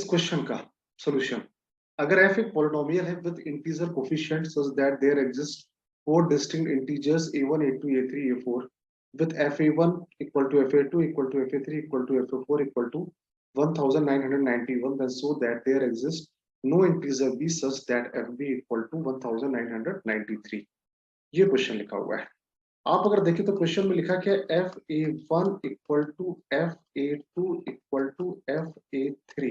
इस क्वेश्चन का सॉल्यूशन, अगर f एक पॉलिनोमियल है with integer coefficient such that there exist four distinct integers a1 a2 a3 a4 with fa1 equal to fa2 equal to fa3 equal to fa4 equal to 1991, then so that there exists no integer b such that fb equal to 1993। ये question लिखा हुआ है। आप अगर देखें तो question में लिखा क्या है, F A one equal to F A two equal to F A three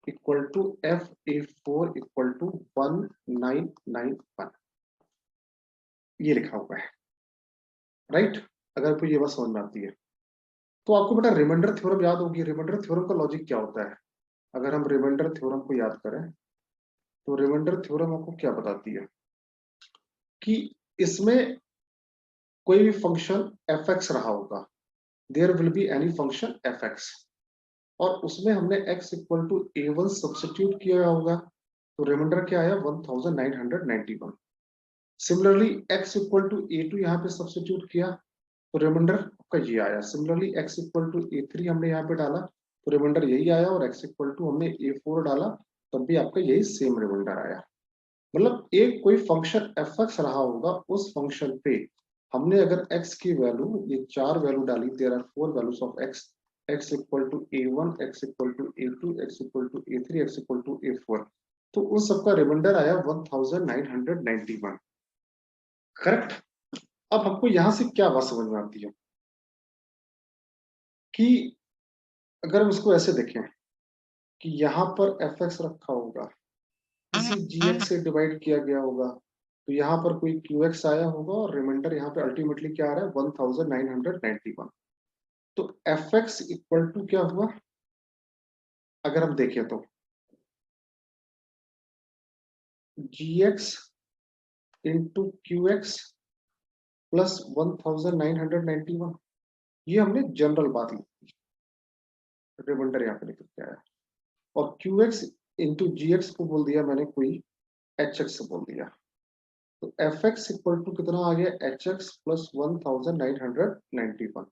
equal to F A four equal to 1991, ये लिखा हुआ है। राइट, अगर आपको ये बात समझ में आती है तो आपको बेटा रिमाइंडर थ्योरम याद होगी। रिमाइंडर थ्योरम का लॉजिक क्या होता है? अगर हम रिमाइंडर थ्योरम को याद करें तो रिमाइंडर थ्योरम आपको क्या बताती है कि इसमें कोई भी फंक्शन एफ एक्स रहा होगा, there will be any function F X, और उसमें हमने x equal to a1 substitute किया होगा तो रिमाइंडर क्या आया 1991। Similarly x equal to a2 यहाँ पे सब्स्टिट्यूट किया तो रिमाइंडर का ये आया। Similarly x equal to a3 हमने यहाँ पे डाला तो रिमाइंडर यही आया, और x इक्वल टू हमने a4 डाला तब भी आपका यही सेम रिमाइंडर आया। मतलब एक कोई फंक्शन एफ एक्स रहा होगा, उस फंक्शन पे हमने अगर x की वैल्यू, ये चार वैल्यू डाली, there are four values of x equal to a1, x equal to a2, x equal to a3, x equal to a4, तो उन सबका रिमाइंडर आया 1991। करेक्ट। अब हमको यहां से क्या बात समझ में आती है कि अगर हम इसको ऐसे देखें कि यहाँ पर एफ एक्स रखा होगा, इसी जी एक्स से डिवाइड किया गया होगा, तो यहाँ पर कोई क्यू एक्स आया होगा और रिमाइंडर यहाँ पे अल्टीमेटली क्या आ रहा है 1991। तो एफ एक्स इक्वल टू क्या हुआ, अगर हम देखें तो g x into q x plus 1991, ये हमने जनरल बात लिखी, रिमाइंडर यहाँ पे निकल के आया, और क्यू एक्स इंटू जी एक्स को बोल दिया मैंने कोई एच एक्स बोल दिया, तो एफ एक्स इक्वल टू कितना आ गया एच एक्स प्लस 1991।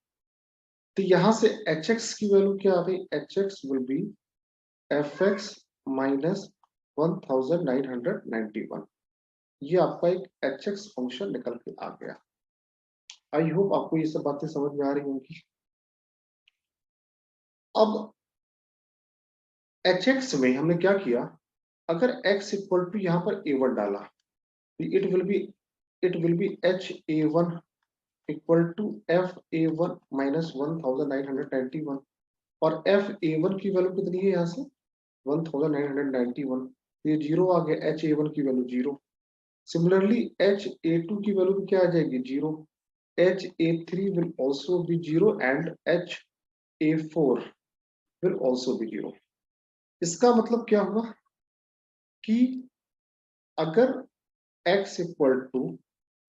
तो यहां से एच एक्स की वैल्यू क्या आ गई, H X will be F x minus 1991। ये आपका एक एच एक्स फंक्शन निकल के आ गया। आई होप आपको ये सब बातें समझ में आ रही होंगी। अब एच एक्स में हमने क्या किया, अगर x इक्वल टू यहाँ पर a1 डाला, it will be H A one equal to F A one minus 1991, और एफ ए वन की वैल्यू कितनी है यहाँ से 1991, ये जीरो आ गया, एच ए वन की value zero. Similarly H A two की वैल्यू क्या आ जाएगी zero, H A three will also be zero and H A four will also be zero. इसका मतलब क्या हुआ कि अगर x equal to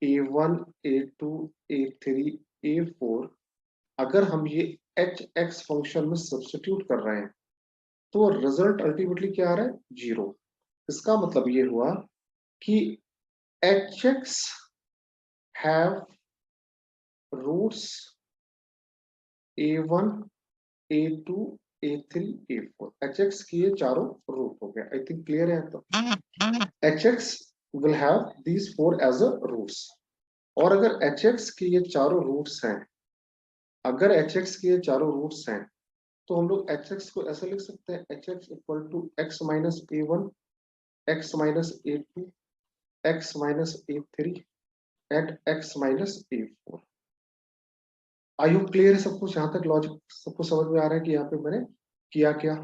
a1 a2 a3 a4, अगर हम ये एच एक्स फंक्शन में सब्स्टिट्यूट कर रहे हैं तो रिजल्ट अल्टीमेटली क्या आ रहा है जीरो। इसका मतलब ये हुआ कि H X have roots a1 a2 a3 a4, H X की ये चारों रूट हो गया। आई थिंक क्लियर है। तो H X will have these four as a roots, और अगर एच एक्स के ये चारों रूट्स हैं, अगर एच एक्स के ये चारों रूट्स हैं तो हम लोग एच एक्स को ऐसे लिख सकते हैं, H x equal to X minus A one, X minus A two, X minus A three and X minus A four. I hope clear है सब कुछ, यहाँ तक लॉजिक सबको समझ में आ रहा है कि यहाँ पे मैंने किया क्या।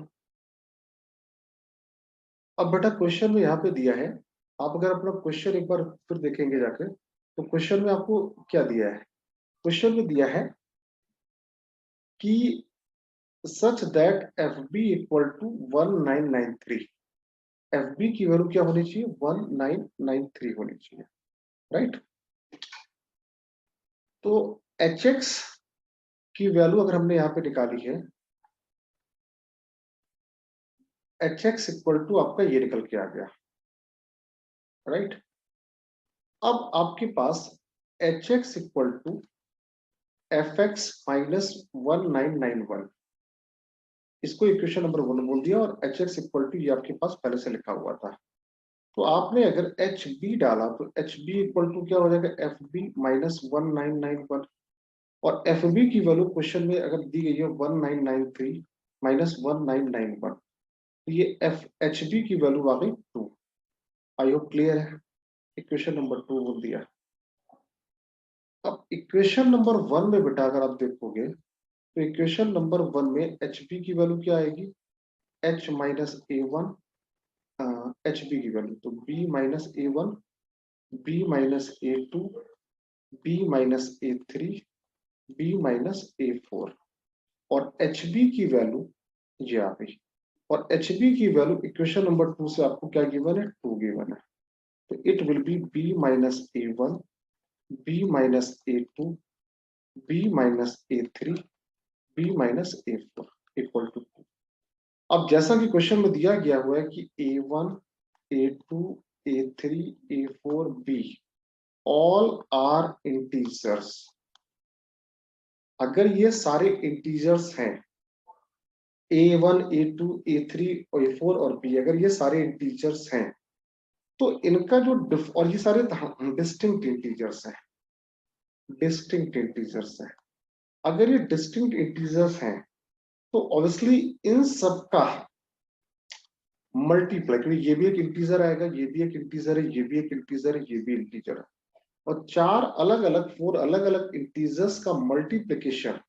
अब बेटा क्वेश्चन में यहाँ पे दिया है, आप अगर अपना क्वेश्चन एक बार फिर देखेंगे जाके तो क्वेश्चन में आपको क्या दिया है, क्वेश्चन में दिया है कि such that F B equal to 1993, F B की वैल्यू क्या होनी चाहिए 1993 होनी चाहिए। राइट, तो एच एक्स की वैल्यू अगर हमने यहाँ पे निकाली है, एच एक्स इक्वल टू आपका ये निकल के आ गया। राइट, अब आपके पास h x equal to f x minus 1991, इसको इक्वेशन नंबर 1 बोल दिया और एच एक्स इक्वल टू ये आपके पास पहले से लिखा हुआ था। तो आपने अगर एच बी डाला तो एच बी इक्वल टू क्या हो जाएगा, एफ बी माइनस 1991। और एफ बी की वैल्यू क्वेश्चन में अगर दी गई है 1993 माइनस 1991, तो ये एफ एच बी की वैल्यू आ गई 2। आई होप क्लियर है। इक्वेशन नंबर 2 बोल दिया। अब इक्वेशन नंबर 1 में बेटा अगर आप देखोगे तो इक्वेशन नंबर 1 में एच बी की वैल्यू क्या आएगी, H minus A one, H B की वैल्यू तो B minus A one, B minus A two, B minus A three, B minus A four. और एच बी की वैल्यू ये आ गई। और एच बी की वैल्यू इक्वेशन नंबर 2 से आपको क्या गिवन है, 2 गिवन है। तो it will be B minus A one, B minus A two, B minus A three, B minus A four equal to 2। अब जैसा कि क्वेश्चन में दिया गया हुआ है कि a one, a two, a three, a four, b all are integers. अगर ये सारे इंटीजर्स हैं, a one, a two, a three और ए फोर और बी, अगर ये सारे इंटीजर्स हैं तो इनका जो और ये सारे डिस्टिंक्ट इंटीजर्स हैं, डिस्टिंक्ट इंटीजर्स हैं। अगर ये डिस्टिंक्ट इंटीजर्स हैं तो ऑब्वियसली इन सब का मल्टीप्लाई, क्योंकि ये भी एक इंटीजर आएगा, ये भी एक इंटीजर है, ये भी एक इंटीजर है, ये भी इंटीजर है। और चार अलग अलग, 4 अलग अलग इंटीजर्स का मल्टीप्लिकेशन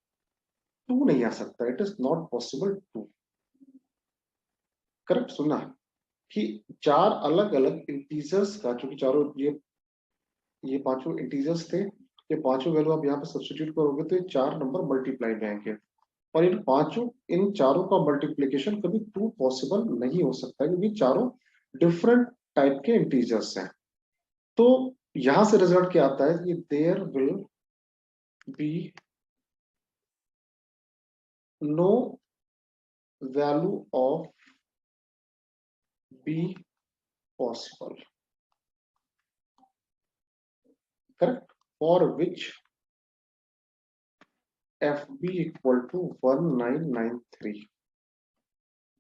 2 नहीं आ सकता। It is not possible 2। Correct सुना कि चार अलग अलग इंटीजर्स का, चूंकि चारों ये पांचों इंटीजर्स थे, ये पांचों वैल्यू आप यहाँ पे सब्स्टिट्यूट करोगे तो ये 4 नंबर मल्टीप्लाई में आएंगे। और इन चारों का मल्टीप्लिकेशन कभी 2 पॉसिबल नहीं हो सकता क्योंकि चारों डिफरेंट टाइप के इंटीजर्स हैं। तो यहां से रिजल्ट क्या आता है कि there will be no value of B possible, correct, for which F B equal to 1993।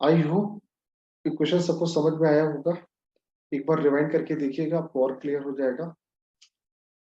I hope question सबको समझ में आया होगा। एक बार रिवाइंड करके देखिएगा, आपको और क्लियर हो जाएगा।